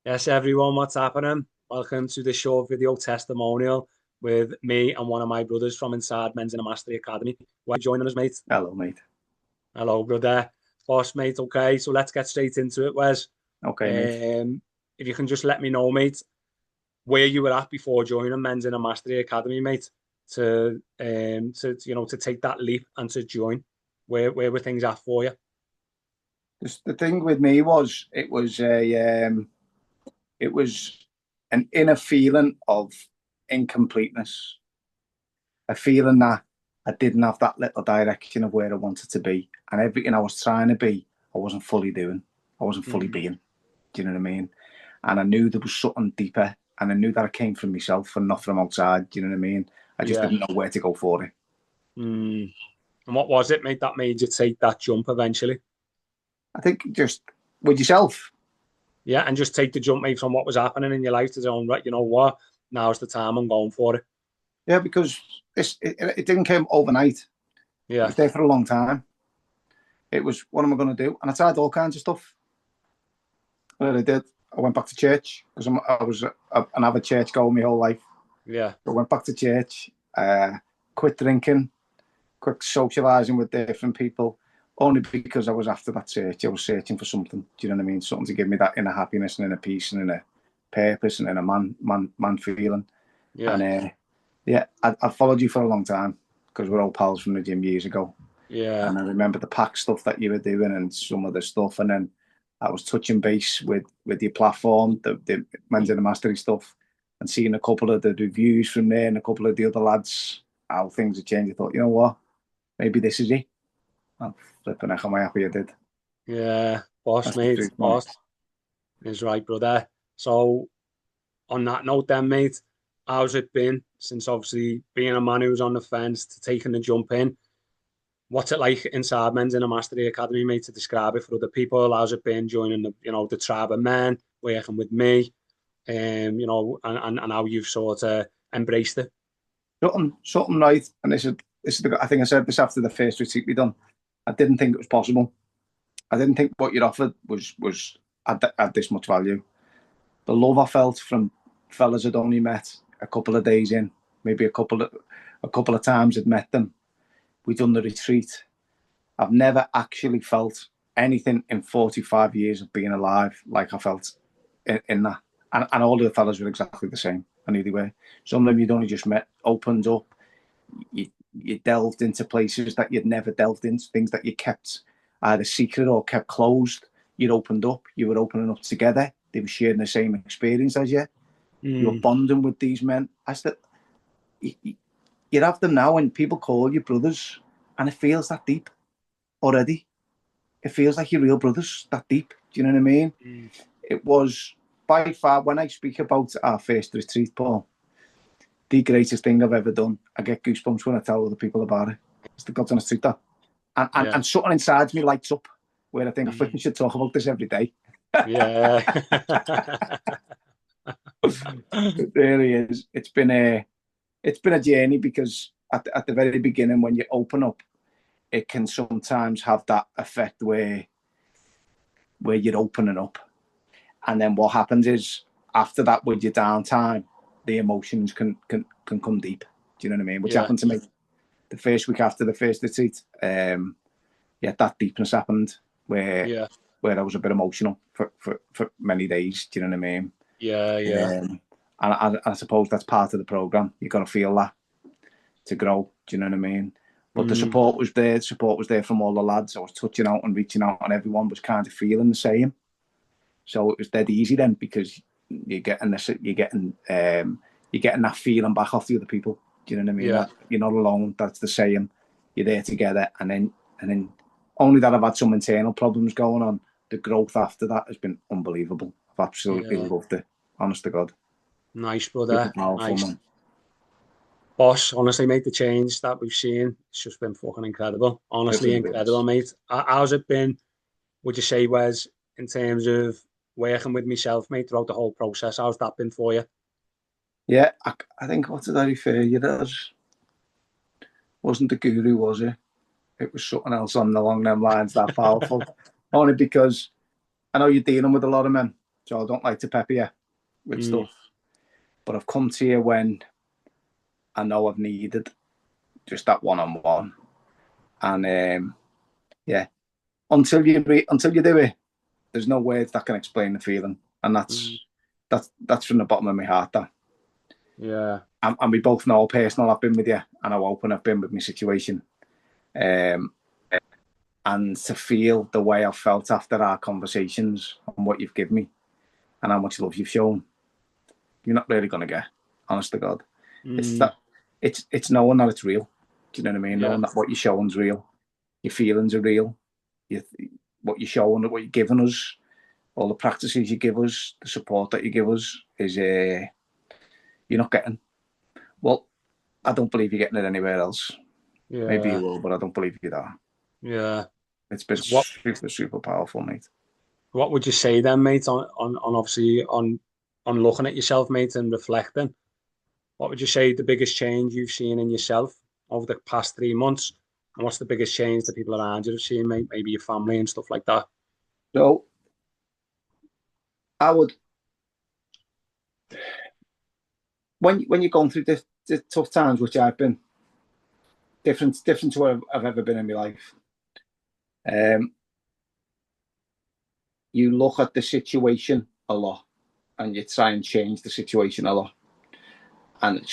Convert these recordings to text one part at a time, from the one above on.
Yes, everyone, what's happening? Welcome to the short video testimonial with me and one of my brothers from inside Men's and Mastery Academy. Why are you joining us, mate? Hello, mate. Hello, brother. Boss, mate. Okay, so let's get straight into it, Wes. Okay, mate. If you can just let me know, mate, where you were at before joining Men's and Mastery Academy, mate, to take that leap and to join. Where were things at for you? The thing with me was it was an inner feeling of incompleteness, a feeling that I didn't have that little direction of where I wanted to be, and everything I was trying to be, I wasn't fully doing. I wasn't fully being. Do you know what I mean? And I knew there was something deeper, and I knew that it came from myself and not from outside. Do you know what I mean? I just didn't know where to go for it. And what was it, mate, that made you take that jump eventually? I think just with yourself. Yeah, and just take the jump, mate, from what was happening in your life to own, right, you know what, now's the time, I'm going for it. Yeah, because it didn't come overnight. It Yeah. was there for a long time. It was, what am I going to do? And I tried all kinds of stuff. What I did, I went back to church because I was an avid church goer my whole life. Yeah. I went back to church, quit drinking, quit socialising with different people, only because I was after that church. I was searching for something. Do you know what I mean? Something to give me that inner happiness and inner peace and inner purpose and inner man feeling. Yeah. And yeah, I followed you for a long time because we're all pals from the gym years ago. Yeah. And I remember the pack stuff that you were doing and some of the stuff. And then I was touching base with your platform, the Men's and Mastery stuff, and seeing a couple of the reviews from there and a couple of the other lads, how things had changed. I thought, you know what? Maybe this is it. I'm flipping out. Am I happy I did? Yeah. Boss, That's the mate. truth, man. Boss is right, brother. So on that note then, mate, how's it been since obviously being a man who's on the fence to taking the jump in? What's it like inside Men's in a Mastery Academy, mate, to describe it for other people? How's it been joining the tribe of men, working with me, and how you've sort of embraced it? Something right. And I think I said this after the first retreat we done. I didn't think it was possible. I didn't think what you'd offered had this much value. The love I felt from fellas I'd only met a couple of days in, maybe a couple of times I'd met them. We'd done the retreat. I've never actually felt anything in 45 years of being alive like I felt in that. And all of the fellas were exactly the same. I knew they were. Some of them you'd only just met, opened up. You delved into places that you'd never delved into, things that you kept either secret or kept closed. You'd opened up. You were opening up together. They were sharing the same experience as you. You were bonding with these men. I said, you'd have them now and people call you brothers, and it feels that deep already. It feels like you're real brothers, that deep. Do you know what I mean? It was by far, when I speak about our first retreat, Paul, the greatest thing I've ever done. I get goosebumps when I tell other people about it. It's the God's honest truth, that. And something inside me lights up where I think I freaking should talk about this every day. Yeah. It really is. It's been a journey because at the very beginning, when you open up, it can sometimes have that effect where you're opening up. And then what happens is after that, with your downtime, the emotions can come deep. Do you know what I mean? Which happened to me the first week after the first retreat. That deepness happened where I was a bit emotional for many days. Do you know what I mean? And I suppose that's part of the program. You've got to feel that to grow. Do you know what I mean? But the support was there. The support was there from all the lads. I was touching out and reaching out, and everyone was kind of feeling the same. So it was dead easy then because you're getting that feeling back off the other people. Do you know what I mean? That you're not alone. That's the same. You're there together, and then only that I've had some internal problems going on. The growth after that has been unbelievable. I've absolutely loved it. Honest to God. Nice, brother. Powerful, Nice. man. Boss, honestly, mate, the change that we've seen, it's just been fucking incredible. Honestly, incredible, mate. How's it been, would you say, Wes, in terms of working with myself, mate, throughout the whole process? How's that been for you? Yeah, I think, what did I refer you as? Wasn't the guru, was it? It was something else along them lines, that powerful. Only because I know you're dealing with a lot of men. so I don't like to pepper you with Mm. stuff. But I've come to you when I know I've needed just that one-on-one. And yeah, until you do it, there's no words that can explain the feeling, and that's from the bottom of my heart. That Yeah. And we both know how personal I've been with you, and how open I've been with my situation. And to feel the way I've felt after our conversations and what you've given me, and how much love you've shown, you're not really gonna get. Honest to God, it's that. It's knowing that it's real. Do you know what I mean? Yeah. Knowing that what you're showing's real, your feelings are real, what you're showing, what you're giving us, all the practices you give us, the support that you give us is you're not getting. Well, I don't believe you're getting it anywhere else. Maybe you Yeah. will, but I don't believe you are. Yeah. It's been So what super powerful, mate. what would you say then, mate, on obviously on looking at yourself, mate, and reflecting? What would you say the biggest change you've seen in yourself over the past 3 months? And what's the biggest change that people around you have seen, mate? Maybe your family and stuff like that. So I would, when you're going through the tough times, which I've been, different to where I've ever been in my life. You look at the situation a lot, and you try and change the situation a lot. And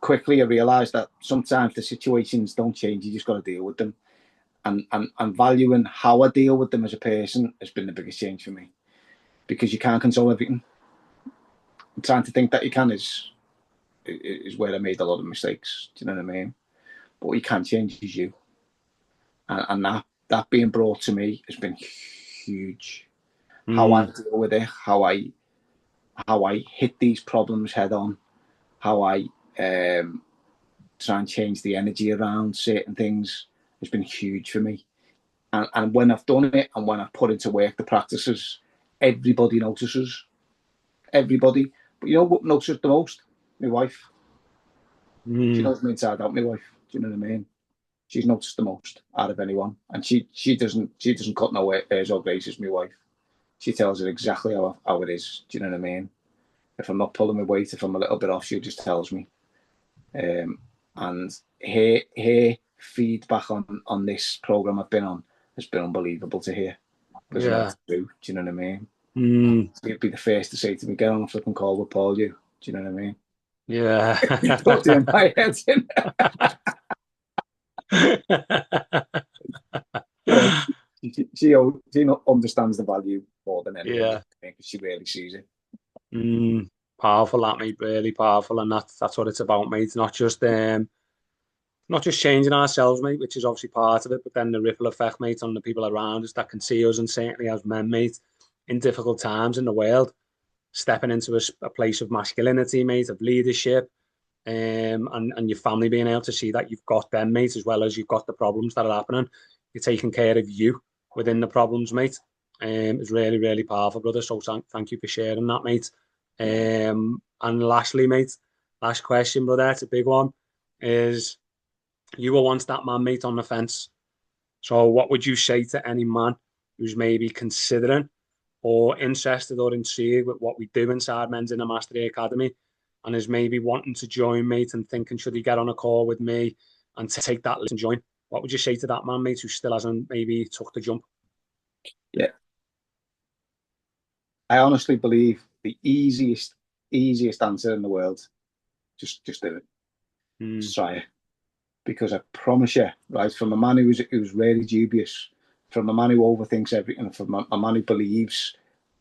quickly I realised that sometimes the situations don't change. You just got to deal with them. And valuing how I deal with them as a person has been the biggest change for me, because you can't control everything. And trying to think that you can is where I made a lot of mistakes. Do you know what I mean? But what you can change is you, and that being brought to me has been huge. How I deal with it, how I hit these problems head on, how I try and change the energy around certain things has been huge for me. And when I've done it, and when I've put into work the practices, everybody notices. Everybody. But you know what notices the most? My wife. She knows me inside out, my wife. Do you know what I mean? She's noticed the most out of anyone. And she doesn't cut no airs or graces, my wife. She tells her exactly how it is. Do you know what I mean? If I'm not pulling my weight, if I'm a little bit off, she just tells me. And her feedback on this program I've been on has been unbelievable to hear, because I know it's true. Do you know what I mean? You'd be the first to say to me, "Get on a flipping call with Paul." Do you know what I mean? Yeah. Put it in my head. Yeah, she understands the value more than anybody, Yeah. because she really sees it. Powerful, that, mate. Really powerful, and that's what it's about, mate. Not just changing ourselves, mate, which is obviously part of it, but then the ripple effect, mate, on the people around us that can see us, and certainly as men, mate, in difficult times in the world, stepping into a place of masculinity, mate, of leadership, and your family being able to see that you've got them, mate, as well as you've got the problems that are happening. You're taking care of you within the problems, mate. It's really, really powerful, brother. So thank you for sharing that, mate. And lastly, mate, last question, brother, it's a big one, is you were once that man, mate, on the fence. So what would you say to any man who's maybe considering or interested or intrigued with what we do inside Men's Inner Mastery Academy, and is maybe wanting to join, mate, and thinking, should he get on a call with me and take that listen, join? What would you say to that man, mate, who still hasn't maybe took the jump? Yeah, I honestly believe the easiest answer in the world, just do it. Just try it. Because I promise you, right, from a man who's really dubious, from a man who overthinks everything, from a man who believes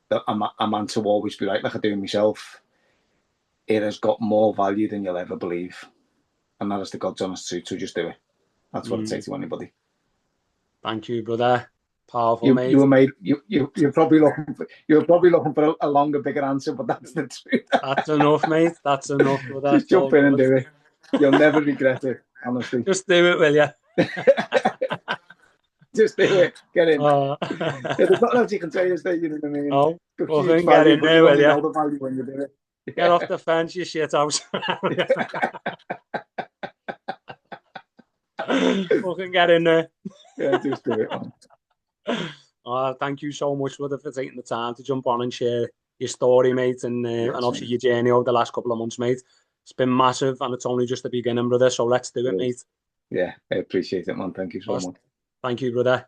that a man to always be right, like I do myself, it has got more value than you'll ever believe. And that is the God's honest truth, so just do it. That's what I'd say to anybody. Thank you, brother. Powerful, You mate. were made. You're probably looking for a longer, bigger answer, but that's the truth. That's enough, mate. That's enough, brother. Just jump in and do it. You'll never regret it, honestly. Just do it, will you? Just do it. Get in. There's not else you can say, is there? You know what I mean? Oh, Huge get value, in but there, you will only you? know the value when you do it. Get off the fence, you shit house. Fucking get in there. Yeah, just do it, man. Thank you so much, brother, for taking the time to jump on and share your story, mate, and Yes, obviously mate. your journey over the last couple of months, mate. It's been massive, and it's only just the beginning, brother. So let's do it, mate. Yeah, I appreciate it, man. Thank you so First, much. thank you, brother.